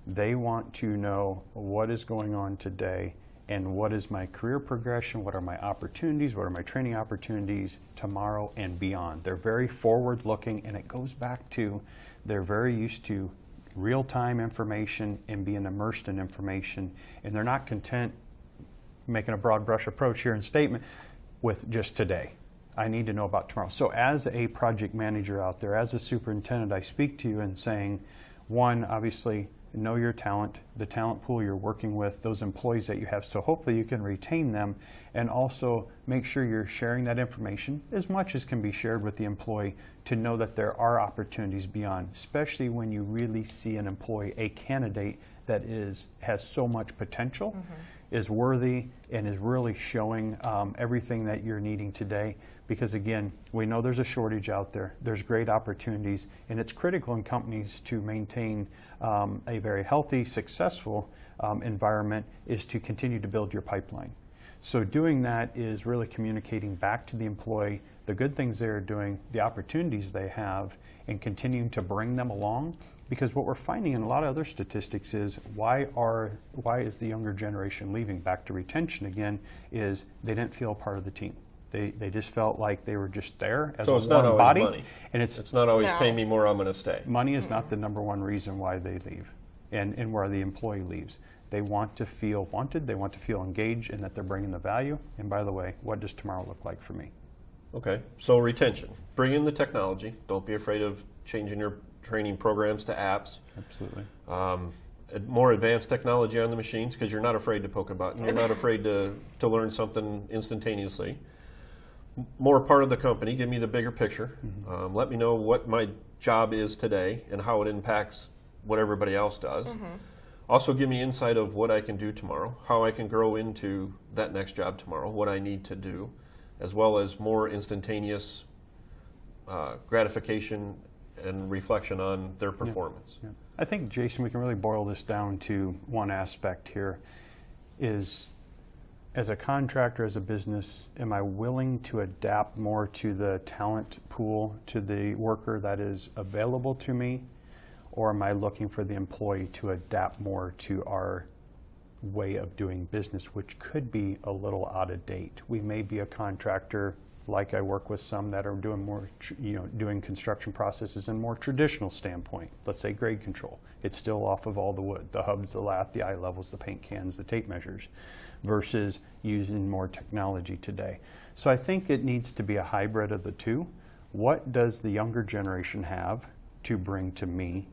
They want to know what is going on today and what is my career progression, what are my opportunities, what are my training opportunities tomorrow and beyond. They're very forward-looking, and it goes back to they're very used to real-time information and being immersed in information, and they're not content making a broad brush approach here in statement with just today. I need to know about tomorrow. So as a project manager out there, as a superintendent, I speak to you and saying, one, obviously, know your talent, the talent pool you're working with, those employees that you have, so hopefully you can retain them, and also make sure you're sharing that information as much as can be shared with the employee to know that there are opportunities beyond, especially when you really see an employee, a candidate that has so much potential, is worthy, and is really showing everything that you're needing today. Because again, we know there's a shortage out there. There's great opportunities, and it's critical in companies to maintain a very healthy, successful environment is to continue to build your pipeline. So doing that is really communicating back to the employee the good things they're doing, the opportunities they have, and continuing to bring them along. Because what we're finding in a lot of other statistics is why is the younger generation leaving? Back to retention again, is they didn't feel part of the team. They just felt like they were just there as so a it's not one always body. money. And it's not always No. pay me more, I'm going to stay. money is not the number one reason why they leave and where the employee leaves. They want to feel wanted, they want to feel engaged, and that they're bringing the value. And by the way, what does tomorrow look like for me? Okay, so retention. Bring in the technology. Don't be afraid of changing your training programs to apps. Absolutely. More advanced technology on the machines, because you're not afraid to poke a button. You're not afraid to learn something instantaneously. More part of the company. Give me the bigger picture. Let me know what my job is today and how it impacts what everybody else does. Also give me insight of what I can do tomorrow, how I can grow into that next job tomorrow, what I need to do, as well as more instantaneous gratification and reflection on their performance. Yeah. I think, Jason, we can really boil this down to one aspect here is, as a contractor, as a business, am I willing to adapt more to the talent pool, to the worker that is available to me, or am I looking for the employee to adapt more to our way of doing business, which could be a little out of date? We may be a contractor like I work with some that are doing more, doing construction processes in more traditional standpoint. Let's say grade control. It's still off of all the wood, the hubs, the lath, the eye levels, the paint cans, the tape measures, versus using more technology today. So I think it needs to be a hybrid of the two. What does the younger generation have to bring to me?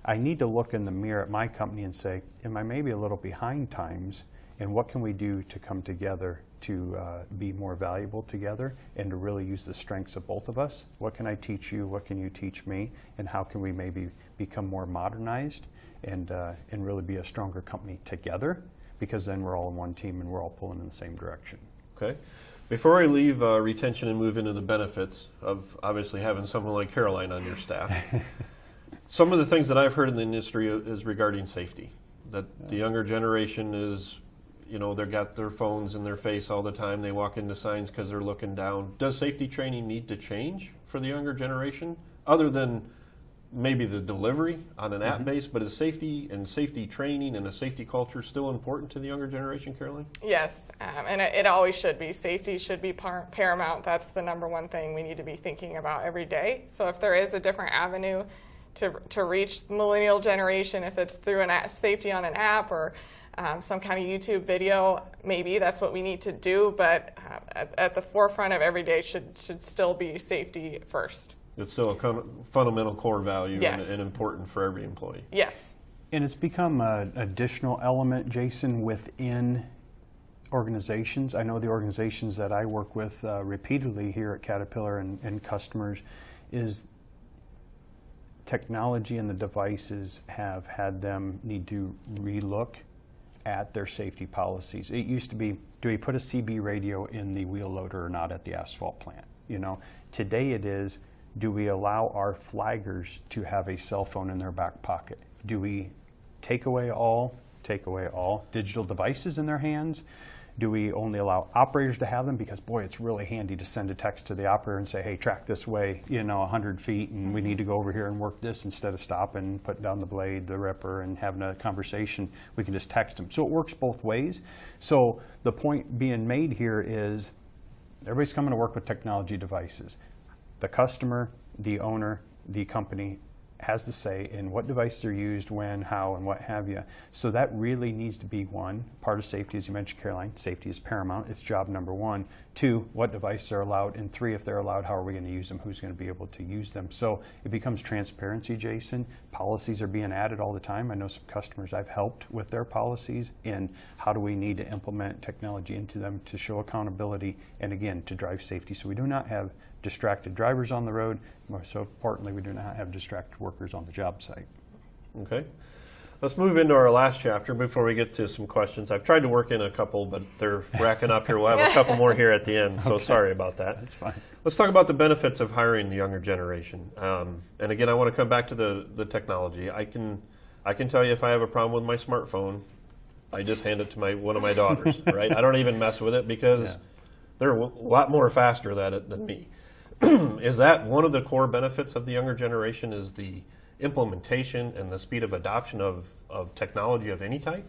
I need to look in the mirror at my company and say, am I maybe a little behind times? And what can we do to come together to be more valuable together and to really use the strengths of both of us? What can I teach you? What can you teach me? And how can we maybe become more modernized and really be a stronger company together? Because then we're all in one team and we're all pulling in the same direction. Okay. Before I leave retention and move into the benefits of obviously having someone like Caroline on your staff, some of the things that I've heard in the industry is regarding safety. That the younger generation is, they've got their phones in their face all the time. They walk into signs because they're looking down. Does safety training need to change for the younger generation, other than maybe the delivery on an app base? But is safety and safety training and a safety culture still important to the younger generation, Caroline? Yes, and it always should be. Safety should be paramount. That's the number one thing we need to be thinking about every day. So if there is a different avenue to reach the millennial generation, if it's through safety on an app or some kind of YouTube video, maybe that's what we need to do, but at the forefront of every day should still be safety first. It's still a fundamental core value. Yes. and important for every employee. Yes. And it's become an additional element, Jason, within organizations. I know the organizations that I work with repeatedly here at Caterpillar and customers is technology and the devices have had them need to relook at their safety policies. It used to be, do we put a CB radio in the wheel loader or not at the asphalt plant? Today it is, do we allow our flaggers to have a cell phone in their back pocket? Do we take away all digital devices in their hands? Do we only allow operators to have them? Because boy, it's really handy to send a text to the operator and say, hey, track this way, 100 feet, and we need to go over here and work this instead of stopping, putting down the blade, the ripper, and having a conversation. We can just text them. So it works both ways. So the point being made here is everybody's coming to work with technology devices. The customer, the owner, the company has the say in what devices are used, when, how, and what have you. So that really needs to be one part of safety, as you mentioned, Caroline. Safety is paramount. It's job number one. Two, what devices are allowed? And three, if they're allowed, how are we going to use them? Who's going to be able to use them? So it becomes transparency, Jason. Policies are being added all the time. I know some customers I've helped with their policies and how do we need to implement technology into them to show accountability and, again, to drive safety. So we do not have distracted drivers on the road. More so importantly, we do not have distracted workers on the job site. Okay. Let's move into our last chapter before we get to some questions. I've tried to work in a couple, but they're racking up here. We'll have a couple more here at the end, so Okay. Sorry about that. That's fine. Let's talk about the benefits of hiring the younger generation. And again, I want to come back to the technology. I can tell you if I have a problem with my smartphone, I just hand it to one of my daughters, right? I don't even mess with it because they're a lot more faster at it than me. Is that one of the core benefits of the younger generation, is the implementation and the speed of adoption of technology of any type?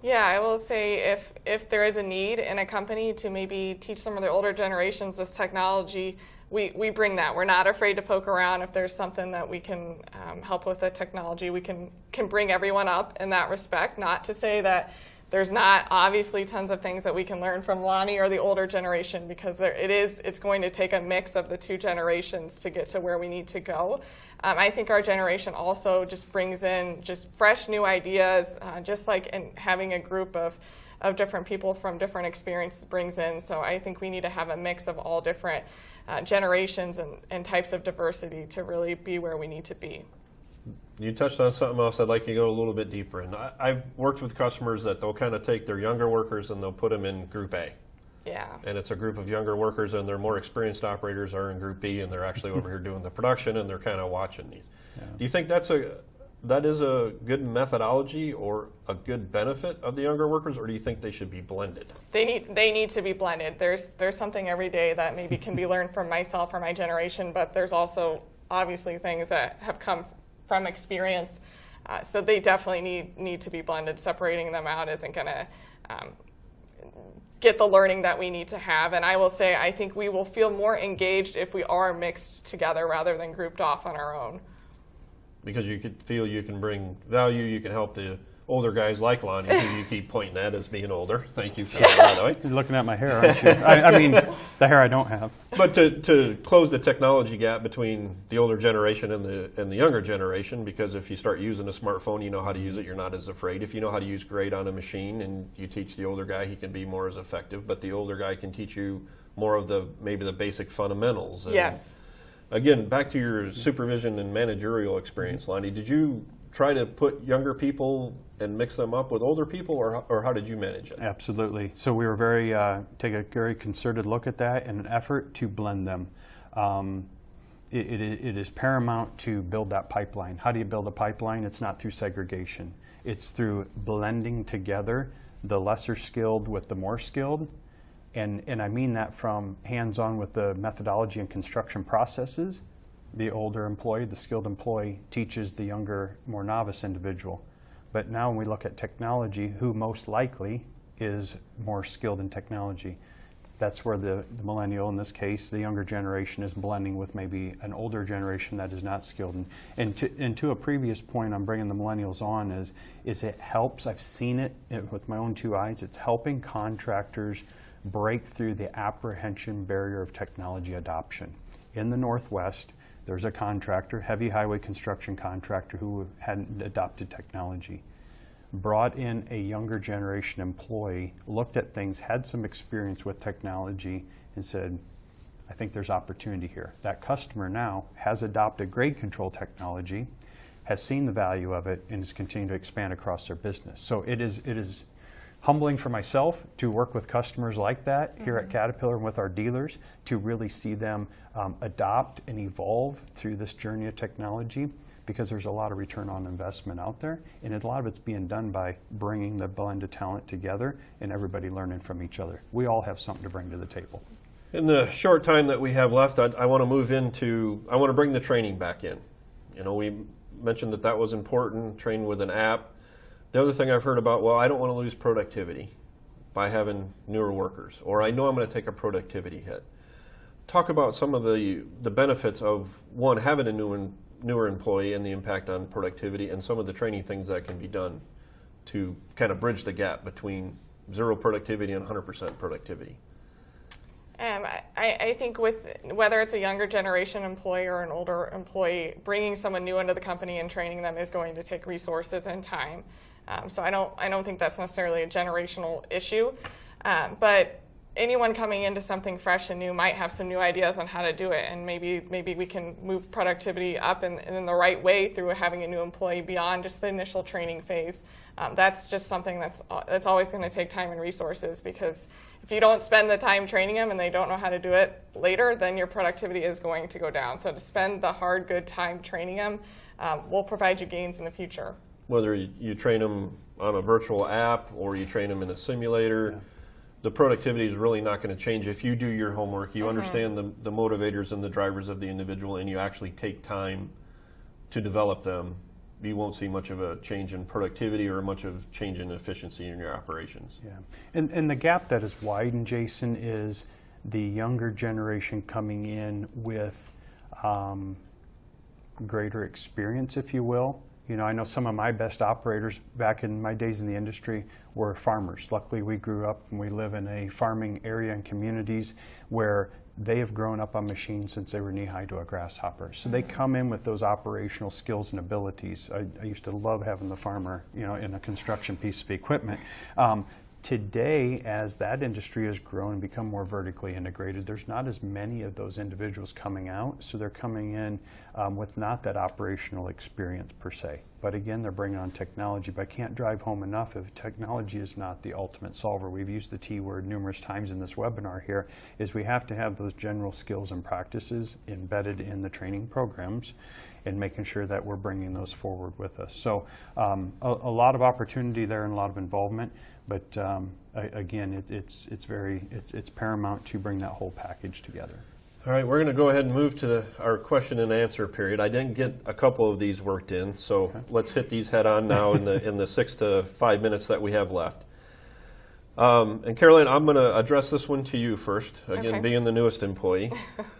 Yeah, I will say if there is a need in a company to maybe teach some of the older generations this technology, we bring that. We're not afraid to poke around. If there's something that we can help with the technology, we can bring everyone up in that respect. Not to say that there's not obviously tons of things that we can learn from Lonnie or the older generation, because it's going to take a mix of the two generations to get to where we need to go. I think our generation also just brings in just fresh new ideas, just like in having a group of different people from different experiences brings in. So I think we need to have a mix of all different generations and types of diversity to really be where we need to be. You touched on something else I'd like you to go a little bit deeper in. I've worked with customers that they'll kind of take their younger workers and they'll put them in Group A. Yeah. And it's a group of younger workers, and their more experienced operators are in Group B, and they're actually over here doing the production, and they're kind of watching these. Yeah. Do you think that is a good methodology or a good benefit of the younger workers, or do you think they should be blended? They need to be blended. There's something every day that maybe can be learned from myself or my generation, but there's also obviously things that have come from experience. So they definitely need to be blended. Separating them out isn't going to get the learning that we need to have. And I will say, I think we will feel more engaged if we are mixed together rather than grouped off on our own. Because you could feel you can bring value, you can help the older guys like Lonnie, who you keep pointing at as being older. Thank you for that, by the way. You're looking at my hair, aren't you? I mean, the hair I don't have. But to close the technology gap between the older generation and the younger generation, because if you start using a smartphone, you know how to use it, you're not as afraid. If you know how to use grade on a machine and you teach the older guy, he can be more as effective. But the older guy can teach you more of maybe the basic fundamentals. And Yes. again, back to your supervision and managerial experience, Lonnie, did you try to put younger people and mix them up with older people, or how did you manage it? Absolutely. So we were take a very concerted look at that in an effort to blend them. It is paramount to build that pipeline. How do you build a pipeline? It's not through segregation. It's through blending together the lesser skilled with the more skilled. And I mean that from hands-on with the methodology and construction processes. The older employee, the skilled employee, teaches the younger, more novice individual. But now when we look at technology, who most likely is more skilled in technology? That's where the millennial, in this case, the younger generation, is blending with maybe an older generation that is not skilled. And to a previous point on bringing the millennials on is it helps, I've seen it with my own two eyes, it's helping contractors break through the apprehension barrier of technology adoption. In the Northwest, there's a contractor, heavy highway construction contractor, who hadn't adopted technology. Brought in a younger generation employee, looked at things, had some experience with technology, and said, I think there's opportunity here. That customer now has adopted grade control technology, has seen the value of it, and is continuing to expand across their business. So it is humbling for myself to work with customers like that here at Caterpillar and with our dealers, to really see them adopt and evolve through this journey of technology, because there's a lot of return on investment out there, and a lot of it's being done by bringing the blend of talent together and everybody learning from each other. We all have something to bring to the table. In the short time that we have left, I want to bring the training back in. You know, we mentioned that was important, train with an app. The other thing I've heard about, well, I don't want to lose productivity by having newer workers, or I know I'm going to take a productivity hit. Talk about some of the benefits of, one, having a newer employee and the impact on productivity, and some of the training things that can be done to kind of bridge the gap between zero productivity and 100% productivity. I think whether it's a younger generation employee or an older employee, bringing someone new into the company and training them is going to take resources and time. So I don't think that's necessarily a generational issue, but anyone coming into something fresh and new might have some new ideas on how to do it, and maybe we can move productivity up in the right way through having a new employee beyond just the initial training phase. That's just something that's always going to take time and resources, because if you don't spend the time training them and they don't know how to do it later, then your productivity is going to go down. So to spend the hard, good time training them will provide you gains in the future. Whether you train them on a virtual app or you train them in a simulator, the productivity is really not going to change if you do your homework, you understand the motivators and the drivers of the individual, and you actually take time to develop them. You won't see much of a change in productivity or much of change in efficiency in your operations. Yeah, and the gap that is widened, Jason, is the younger generation coming in with greater experience, if you will. You know, I know some of my best operators back in my days in the industry were farmers. Luckily, we grew up and we live in a farming area and communities where they have grown up on machines since they were knee-high to a grasshopper. So they come in with those operational skills and abilities. I used to love having the farmer, you know, in a construction piece of equipment. Today, as that industry has grown and become more vertically integrated, there's not as many of those individuals coming out, so they're coming in with not that operational experience per se. But again, they're bringing on technology, but I can't drive home enough if technology is not the ultimate solver. We've used the T word numerous times in this webinar here, is we have to have those general skills and practices embedded in the training programs and making sure that we're bringing those forward with us. So a lot of opportunity there and a lot of involvement. But again, it's paramount to bring that whole package together. All right, we're going to go ahead and move to our question and answer period. I didn't get a couple of these worked in, so let's hit these head on now in the 6 to 5 minutes that we have left. And Caroline, I'm going to address this one to you first, again, Okay. being the newest employee.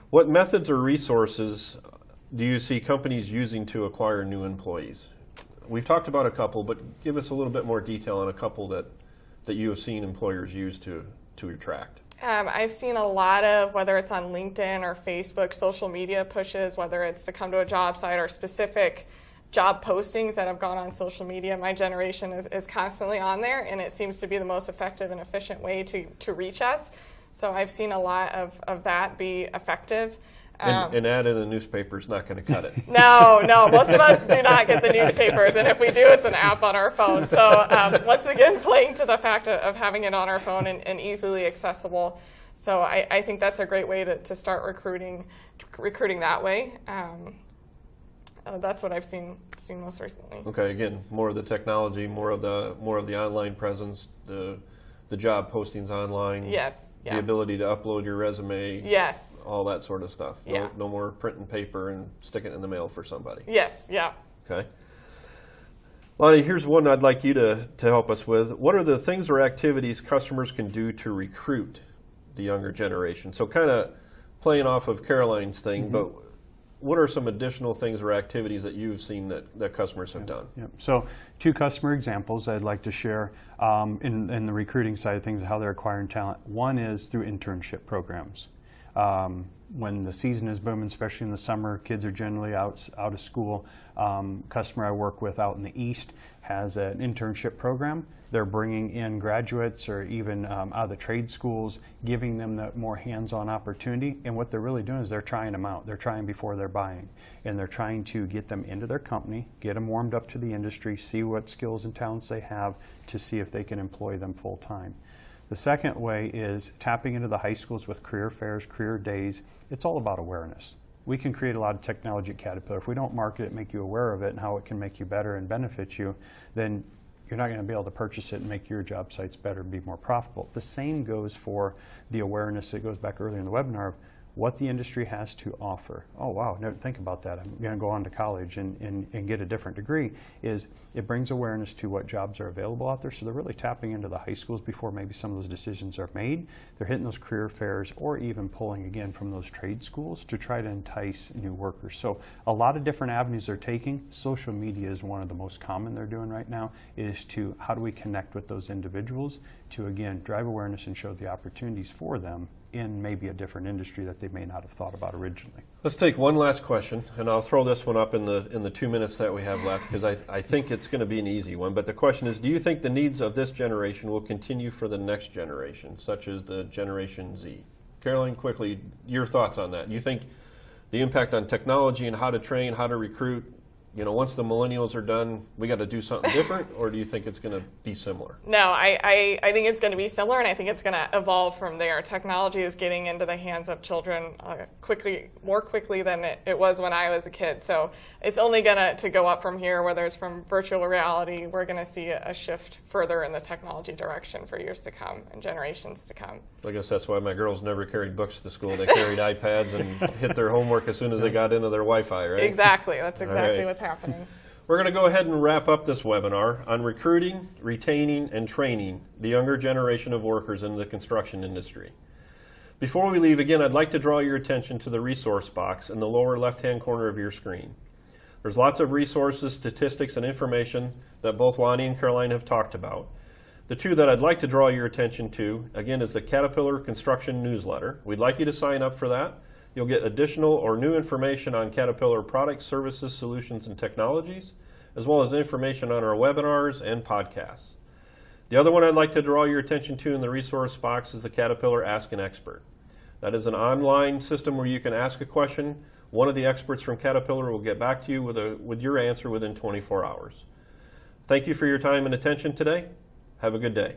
What methods or resources do you see companies using to acquire new employees? We've talked about a couple, but give us a little bit more detail on a couple that you have seen employers use to attract. I've seen a lot of, whether it's on LinkedIn or Facebook, social media pushes, whether it's to come to a job site or specific job postings that have gone on social media. My generation is constantly on there, and it seems to be the most effective and efficient way to reach us. So I've seen a lot of that be effective. And ad in the newspaper is not going to cut it. No, most of us do not get the newspapers, and if we do, it's an app on our phone. So once again, playing to the fact of having it on our phone and easily accessible. So I think that's a great way to start recruiting that way. That's what I've seen most recently. Okay, again, more of the technology, more of the online presence, the job postings online. Yes. Yeah. The ability to upload your resume. Yes. All that sort of stuff. Yeah. No more print and paper and stick it in the mail for somebody. Yes. Yeah. Okay. Lonnie, here's one I'd like you to help us with. What are the things or activities customers can do to recruit the younger generation? So kind of playing off of Caroline's thing, but what are some additional things or activities that you've seen that customers have done? Yep. So 2 customer examples I'd like to share in the recruiting side of things, how they're acquiring talent. One is through internship programs. When the season is booming, especially in the summer, kids are generally out of school. Customer I work with out in the East has an internship program. They're bringing in graduates or even out of the trade schools, giving them the more hands-on opportunity. And what they're really doing is they're trying them out. They're trying before they're buying. And they're trying to get them into their company, get them warmed up to the industry, see what skills and talents they have to see if they can employ them full-time. The second way is tapping into the high schools with career fairs, career days. It's all about awareness. We can create a lot of technology at Caterpillar. If we don't market it, make you aware of it and how it can make you better and benefit you, then you're not going to be able to purchase it and make your job sites better and be more profitable. The same goes for the awareness that goes back earlier in the webinar of what the industry has to offer. Oh wow, never think about that. I'm going to go on to college and get a different degree. It brings awareness to what jobs are available out there. So they're really tapping into the high schools before maybe some of those decisions are made. They're hitting those career fairs or even pulling again from those trade schools to try to entice new workers. So a lot of different avenues they're taking. Social media is one of the most common they're doing right now, is to how do we connect with those individuals to again drive awareness and show the opportunities for them in maybe a different industry that they may not have thought about originally. Let's take one last question, and I'll throw this one up in the 2 minutes that we have left because I think it's going to be an easy one. But the question is, do you think the needs of this generation will continue for the next generation, such as the Generation Z? Caroline, quickly, your thoughts on that. Do you think the impact on technology and how to train, how to recruit, once the millennials are done, we got to do something different, or do you think it's going to be similar? No, I think it's going to be similar, and I think it's going to evolve from there. Technology is getting into the hands of children more quickly than it was when I was a kid. So it's only going to go up from here, whether it's from virtual reality. We're going to see a shift further in the technology direction for years to come and generations to come. I guess that's why my girls never carried books to school. They carried iPads and hit their homework as soon as they got into their Wi-Fi, right? Exactly. That's exactly right. what's happening. We're going to go ahead and wrap up this webinar on recruiting, retaining, and training the younger generation of workers in the construction industry. Before we leave, again, I'd like to draw your attention to the resource box in the lower left-hand corner of your screen. There's lots of resources, statistics, and information that both Lonnie and Caroline have talked about. The 2 that I'd like to draw your attention to, again, is the Caterpillar Construction Newsletter. We'd like you to sign up for that. You'll get additional or new information on Caterpillar products, services, solutions, and technologies, as well as information on our webinars and podcasts. The other one I'd like to draw your attention to in the resource box is the Caterpillar Ask an Expert. That is an online system where you can ask a question. One of the experts from Caterpillar will get back to you with your answer within 24 hours. Thank you for your time and attention today. Have a good day.